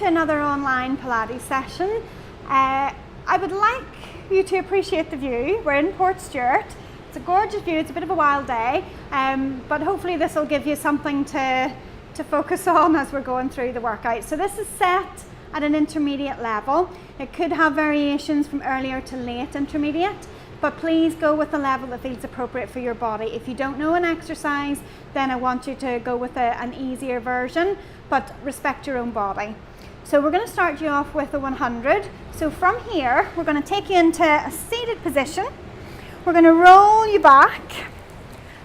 to another online Pilates session. I would like you to appreciate the view. We're in Port Stewart. It's a gorgeous view. It's a bit of a wild day, but hopefully this will give you something to focus on as we're going through the workout. So this is set at an intermediate level. It could have variations from earlier to late intermediate, but please go with the level that feels appropriate for your body. If you don't know an exercise, then I want you to go with an easier version, but respect your own body. So we're going to start you off with a 100. So from here, we're going to take you into a seated position. We're going to roll you back,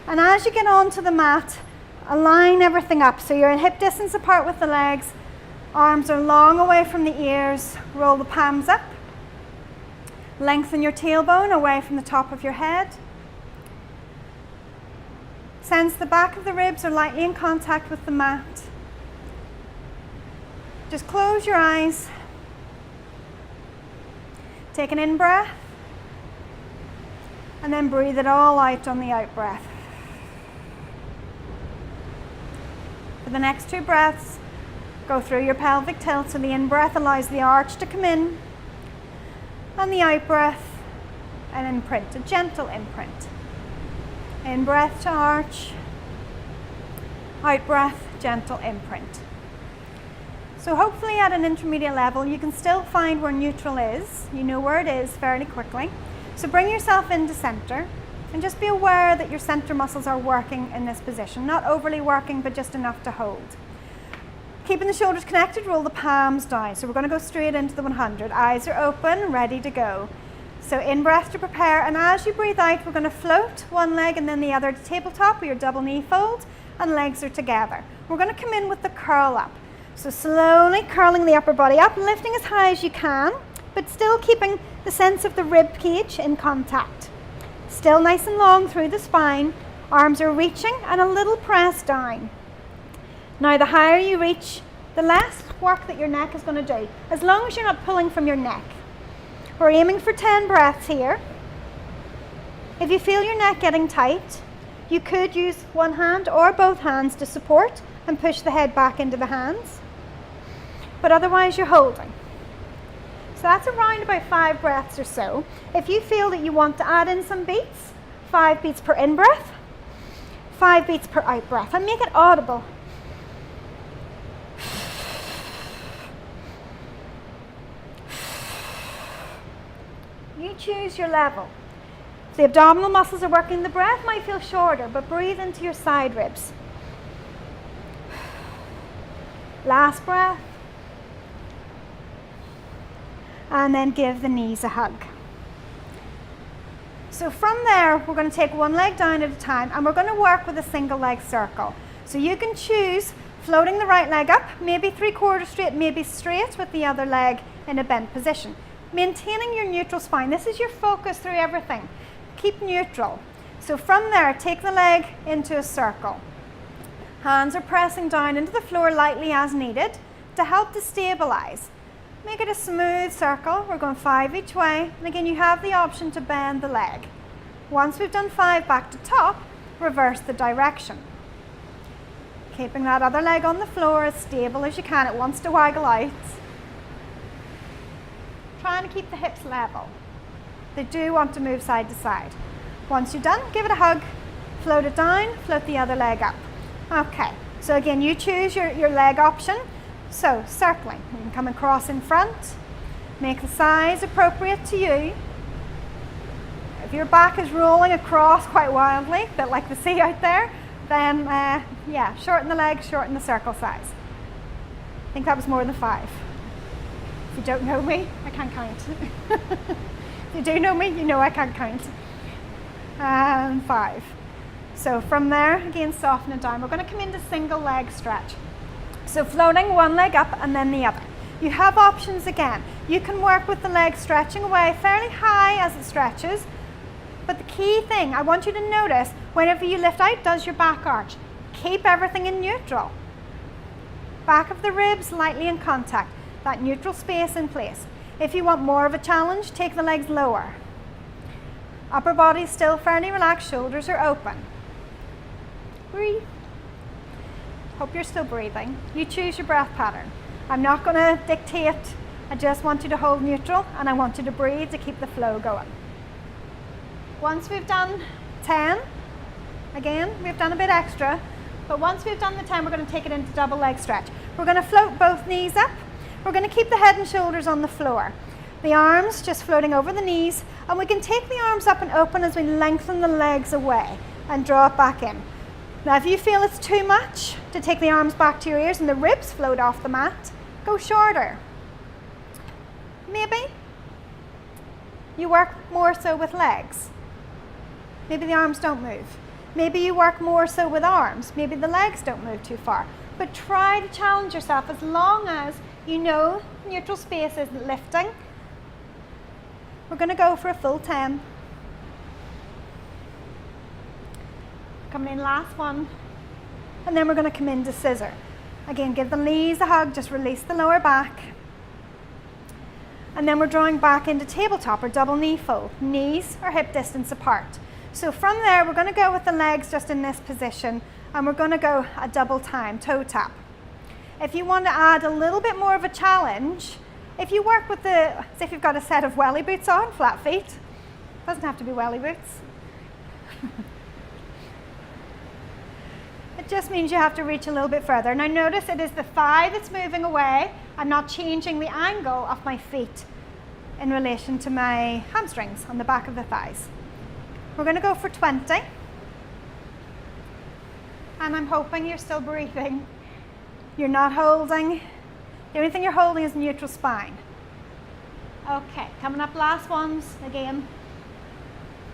and as you get onto the mat, align everything up. So you're hip distance apart with the legs, arms are long away from the ears, roll the palms up, lengthen your tailbone away from the top of your head. Sense the back of the ribs are lightly in contact with the mat. Just close your eyes. Take an in-breath, and then breathe it all out on the out-breath. For the next 2 breaths, go through your pelvic tilt, so the in-breath allows the arch to come in, and the out-breath, an imprint, a gentle imprint. In-breath to arch, out-breath, gentle imprint. So hopefully at an intermediate level, you can still find where neutral is. You know where it is fairly quickly. So bring yourself into center, and just be aware that your center muscles are working in this position. Not overly working, but just enough to hold. Keeping the shoulders connected, roll the palms down. So we're going to go straight into the 100. Eyes are open, ready to go. So in breath to prepare, and as you breathe out, we're going to float one leg and then the other to tabletop, or your double knee fold, and legs are together. We're going to come in with the curl up. So slowly curling the upper body up, lifting as high as you can, but still keeping the sense of the rib cage in contact. Still nice and long through the spine, arms are reaching, and a little press down. Now the higher you reach, the less work that your neck is going to do, as long as you're not pulling from your neck. We're aiming for 10 breaths here. If you feel your neck getting tight, you could use one hand or both hands to support and push the head back into the hands, but otherwise you're holding. So that's around about 5 breaths or so. If you feel that you want to add in some beats, 5 beats per in-breath, 5 beats per out-breath, and make it audible. You choose your level. If the abdominal muscles are working, the breath might feel shorter, but breathe into your side ribs. Last breath. And then give the knees a hug. So from there, we're going to take one leg down at a time, and we're going to work with a single leg circle. So you can choose floating the right leg up, maybe 3/4 straight, maybe straight with the other leg in a bent position. Maintaining your neutral spine. This is your focus through everything. Keep neutral. So from there, take the leg into a circle. Hands are pressing down into the floor lightly as needed to help to stabilize. Make it a smooth circle. We're going 5 each way, and again you have the option to bend the leg. Once we've done 5 back to top, reverse the direction. Keeping that other leg on the floor as stable as you can. It wants to waggle out. Trying to keep the hips level. They do want to move side to side. Once you're done, give it a hug, float it down, float the other leg up. Okay, so again you choose your leg option. So circling, you can come across in front, make the size appropriate to you. If your back is rolling across quite wildly, a bit like the sea out there, then yeah, shorten the legs, shorten the circle size. I think that was more than 5. If you don't know me, I can't count. If you do know me, you know I can't count. And 5. So from there, again, soften it down. We're going to come into single leg stretch. So floating one leg up and then the other. You have options again. You can work with the leg stretching away fairly high as it stretches. But the key thing I want you to notice, whenever you lift out, does your back arch. Keep everything in neutral. Back of the ribs lightly in contact. That neutral space in place. If you want more of a challenge, take the legs lower. Upper body still fairly relaxed, shoulders are open. Breathe. Hope you're still breathing. You choose your breath pattern. I'm not going to dictate. I just want you to hold neutral, and I want you to breathe to keep the flow going. Once we've done 10, again, we've done a bit extra, but once we've done the 10, we're going to take it into double leg stretch. We're going to float both knees up. We're going to keep the head and shoulders on the floor. The arms just floating over the knees, and we can take the arms up and open as we lengthen the legs away and draw it back in. Now if you feel it's too much to take the arms back to your ears and the ribs float off the mat, go shorter. Maybe you work more so with legs. Maybe the arms don't move. Maybe you work more so with arms. Maybe the legs don't move too far. But try to challenge yourself as long as you know neutral space isn't lifting. We're going to go for a full 10. Coming in last one. And then we're going to come into scissor. Again, give the knees a hug, just release the lower back. And then we're drawing back into tabletop or double knee fold. Knees are hip distance apart. So from there, we're going to go with the legs just in this position, and we're going to go a double time, toe tap. If you want to add a little bit more of a challenge, if you work with say if you've got a set of welly boots on, flat feet, doesn't have to be welly boots. It just means you have to reach a little bit further. Now notice it is the thigh that's moving away. I'm not changing the angle of my feet in relation to my hamstrings on the back of the thighs. We're going to go for 20. And I'm hoping you're still breathing. You're not holding. The only thing you're holding is neutral spine. Okay, coming up, last ones. Again,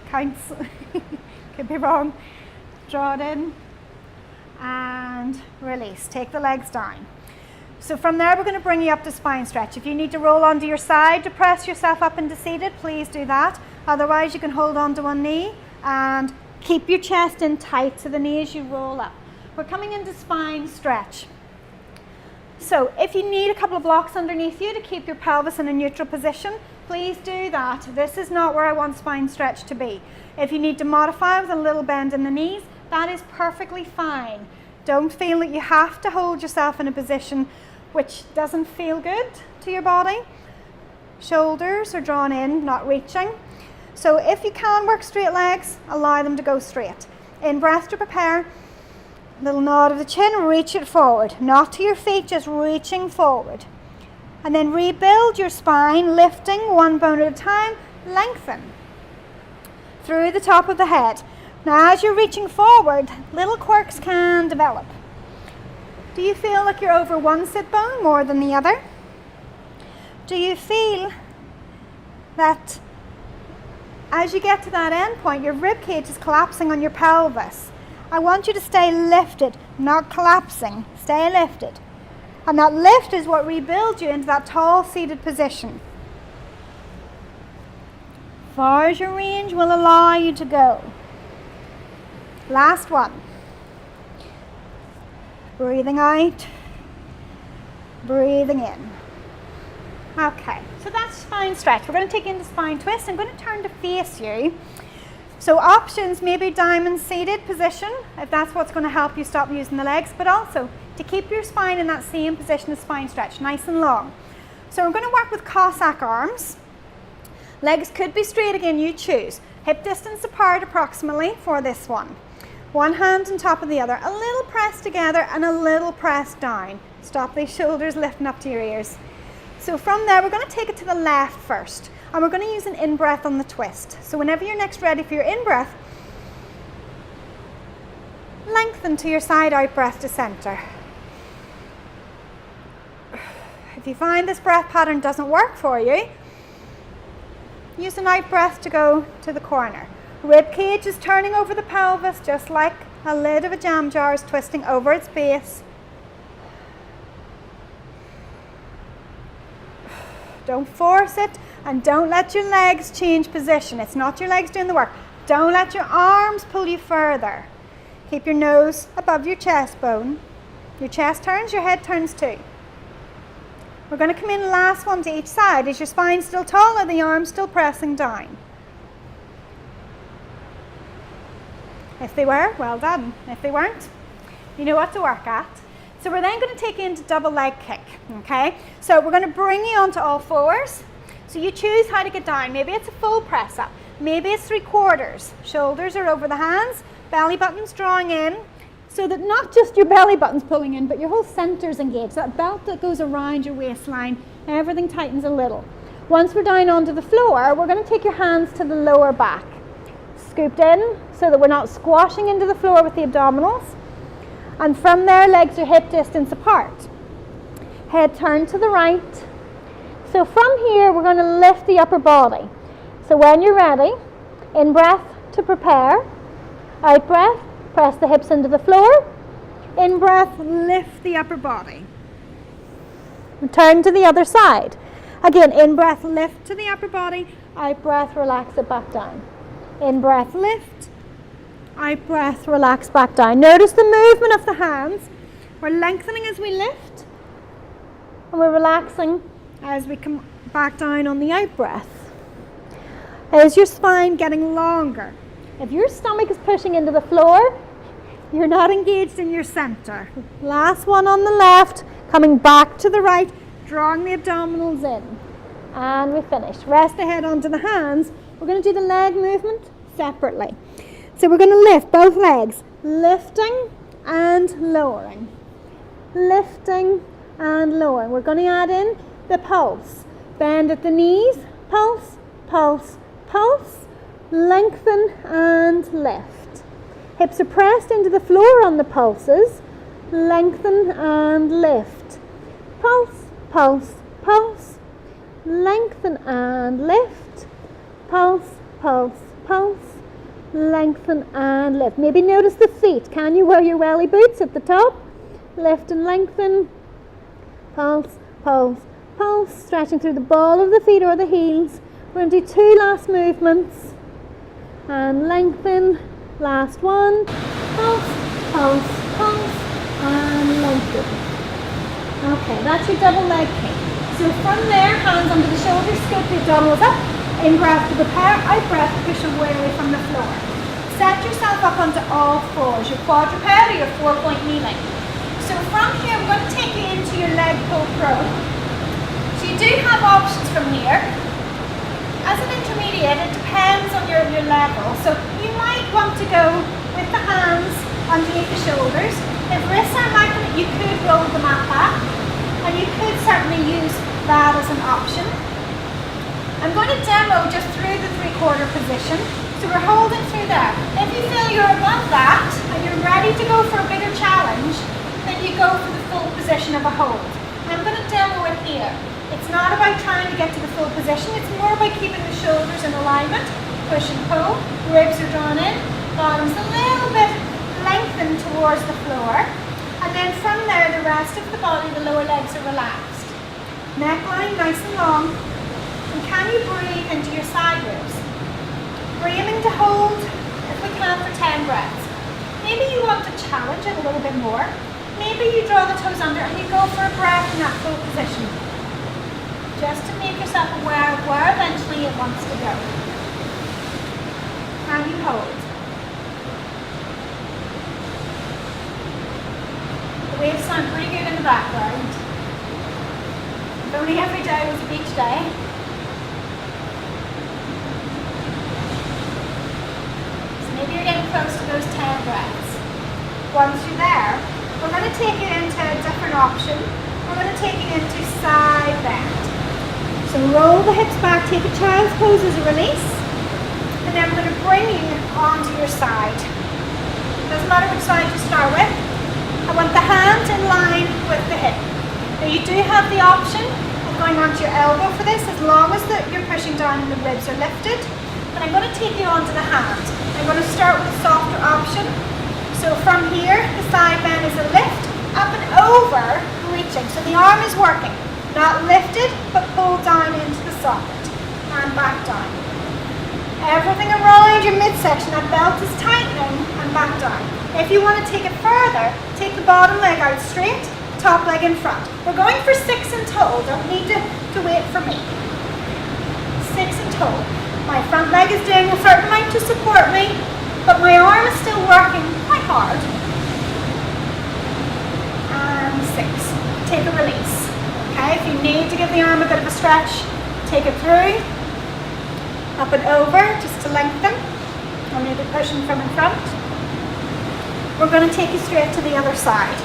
counts. Could be wrong. Draw it in and release. Take the legs down. So from there, we're going to bring you up to spine stretch. If you need to roll onto your side to press yourself up into seated, please do that. Otherwise, you can hold on to one knee and keep your chest in tight to the knee as you roll up. We're coming into spine stretch. So if you need a couple of blocks underneath you to keep your pelvis in a neutral position, please do that. This is not where I want spine stretch to be. If you need to modify with a little bend in the knees, that is perfectly fine. Don't feel that you have to hold yourself in a position which doesn't feel good to your body. Shoulders are drawn in, not reaching. So if you can work straight legs, allow them to go straight. In breath to prepare. Little nod of the chin, reach it forward. Not to your feet, just reaching forward. And then rebuild your spine, lifting one bone at a time, lengthen through the top of the head. Now as you're reaching forward, little quirks can develop. Do you feel like you're over one sit bone more than the other? Do you feel that as you get to that end point, your rib cage is collapsing on your pelvis? I want you to stay lifted, not collapsing. Stay lifted. And that lift is what rebuilds you into that tall seated position. Far as your range will allow you to go. Last one. Breathing out, breathing in. Okay, so that's spine stretch. We're going to take into spine twist. I'm going to turn to face you. So options, maybe diamond seated position, if that's what's going to help you stop using the legs, but also to keep your spine in that same position as spine stretch, nice and long. So we're going to work with Cossack arms. Legs could be straight, again, you choose. Hip distance apart approximately for this one. One hand on top of the other, a little press together and a little press down. Stop these shoulders lifting up to your ears. So from there, we're going to take it to the left first. And we're going to use an in-breath on the twist. So whenever you're next ready for your in-breath, lengthen to your side-out breath to center. If you find this breath pattern doesn't work for you, use an out breath to go to the corner. Rib cage is turning over the pelvis just like a lid of a jam jar is twisting over its base. Don't force it. And don't let your legs change position. It's not your legs doing the work. Don't let your arms pull you further. Keep your nose above your chest bone. Your chest turns, your head turns too. We're going to come in last one to each side. Is your spine still tall or the arms still pressing down? If they were, well done. If they weren't, you know what to work at. So we're then going to take you into double leg kick, okay? So we're going to bring you onto all fours. So you choose how to get down. Maybe it's a full press up. Maybe it's 3/4. Shoulders are over the hands, belly button's drawing in, so that not just your belly button's pulling in, but your whole center's engaged. That belt that goes around your waistline, everything tightens a little. Once we're down onto the floor, we're going to take your hands to the lower back. Scooped in so that we're not squashing into the floor with the abdominals. And from there, legs are hip distance apart. Head turned to the right. So from here, we're going to lift the upper body. So when you're ready, in breath to prepare, out breath, press the hips into the floor. In breath, lift the upper body. And turn to the other side. Again, in breath, lift to the upper body. Out breath, relax it back down. In breath, lift. Out breath, relax back down. Notice the movement of the hands. We're lengthening as we lift. And we're relaxing as we come back down on the out breath. Is your spine getting longer? If your stomach is pushing into the floor, you're not engaged in your center. Last one on the left, coming back to the right, drawing the abdominals in. And we finish. Rest the head onto the hands. We're going to do the leg movement separately. So we're going to lift both legs, lifting and lowering. Lifting and lowering. We're going to add in the pulse. Bend at the knees, pulse, pulse, pulse. Lengthen and lift. Hips are pressed into the floor on the pulses. Lengthen and lift. Pulse, pulse, pulse. Lengthen and lift. Pulse, pulse, pulse. Lengthen and lift. Maybe notice the feet. Can you wear your welly boots at the top? Lift and lengthen. Pulse, pulse, pulse. Stretching through the ball of the feet or the heels. We're going to do 2 last movements. And lengthen. Last one. Pulse, pulse, pulse. And lengthen. Okay, that's your double leg kick. So from there, hands under the shoulders, scoop the abdominals up. In breath to prepare, out breath, push away from the floor. Set yourself up onto all fours, your quadruped or your 4-point kneeling. So from here, we're going to take you into your leg pull pro. So you do have options from here. As an intermediate, it depends on your level. So you might want to go with the hands underneath the shoulders. If wrists are magnet, you could roll the mat back, and you could certainly use that as an option. I'm going to demo just through the 3/4 position. So we're holding through there. If you feel you're above that and you're ready to go for a bigger challenge, then you go for the full position of a hold. I'm going to demo it here. It's not about trying to get to the full position, it's more about keeping the shoulders in alignment, push and pull, ribs are drawn in, bottom's a little bit lengthened towards the floor, and then from there the rest of the body, the lower legs are relaxed. Neckline nice and long, and can you breathe into your side ribs? We're aiming to hold, if we can, for 10 breaths. Maybe you want to challenge it a little bit more. Maybe you draw the toes under and you go for a breath in that full position. Just to make yourself aware of where eventually it wants to go. Can you hold? The waves sound pretty good in the background. If only every day was a beach day. So maybe you're getting close to those 10 breaths. Once you're there, we're going to take it into a different option. We're going to take it into side bend. So roll the hips back, take a child's pose as a release, and then we're going to bring you onto your side. Doesn't matter which side you start with. I want the hand in line with the hip. Now you do have the option of going onto your elbow for this, as long as you're pushing down and the ribs are lifted. But I'm going to take you onto the hand. I'm going to start with a softer option. So from here, the side bend is a lift, up and over, reaching. So the arm is working. Not lifted, but pulled down into the socket. And back down. Everything around your midsection, that belt is tightening, and back down. If you want to take it further, take the bottom leg out straight, top leg in front. We're going for 6 in total. Don't need to wait for me. 6 in total. My front leg is doing a certain amount to support me, but my arm is still working quite hard. And stretch, take it through, up and over, just to lengthen, or maybe pushing from in front. We're going to take you straight to the other side.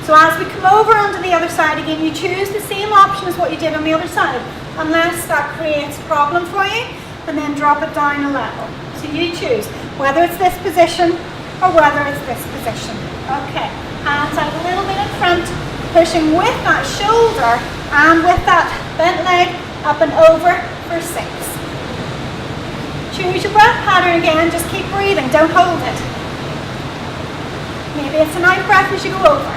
So as we come over onto the other side again, you choose the same option as what you did on the other side, unless that creates a problem for you, and then drop it down a level. So you choose whether it's this position or whether it's this position. Okay, hands out a little bit in front, pushing with that shoulder and with that bent leg up and over for 6. Choose your breath pattern again, just keep breathing, don't hold it. Maybe it's an out breath as you go over.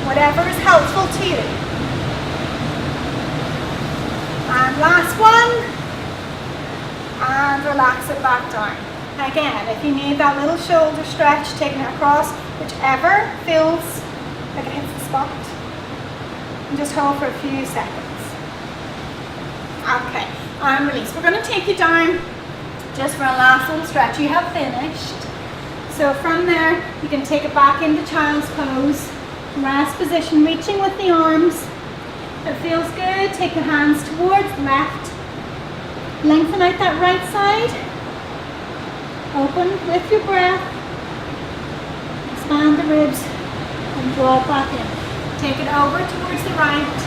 Whatever is helpful to you. And last one. And relax it back down. Again, if you need that little shoulder stretch, taking it across, whichever feels like it hits the spot. And just hold for a few seconds. Okay, and release. We're going to take you down just for a last little stretch. You have finished. So from there, you can take it back into child's pose. Rest position, reaching with the arms. If it feels good, take the hands towards the left. Lengthen out that right side. Open with your breath. Expand the ribs and draw it back in. Take it over towards the right.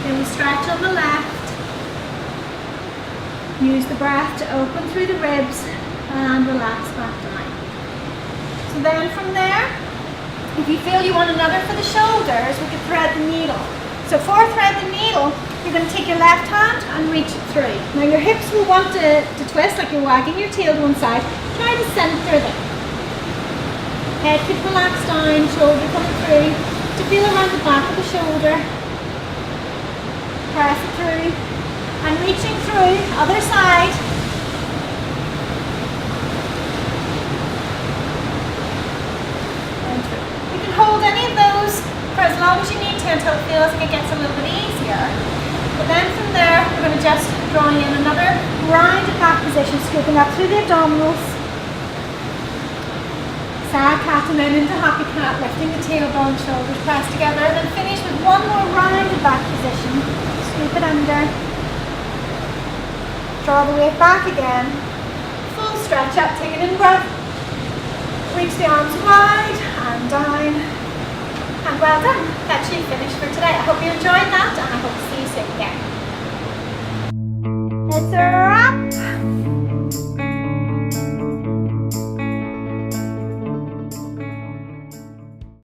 Then stretch on the left. Use the breath to open through the ribs and relax back down. So then from there, if you feel you want another for the shoulders, we could thread the needle. So for thread the needle, you're going to take your left hand and reach it through. Now your hips will want to twist like you're wagging your tail to one side. Try to centre them. Head could relax down, shoulder coming through. To feel around the back of the shoulder. Press it through. And reaching through, other side. And through. You can hold any of those for as long as you need to until it feels like it gets a little bit easier. But then from there, we're going to just draw in another rounded back position, scooping up through the abdominals. Sad cat and then into happy cat, lifting the tailbone, shoulders pressed together, and then finish with one more rounded back position. Scoop it under. Draw the weight back again. Full stretch up, take an in breath. Reach the arms wide and down. And well done. That's you finished for today. I hope you enjoyed that and I hope to see you soon again. It's a wrap.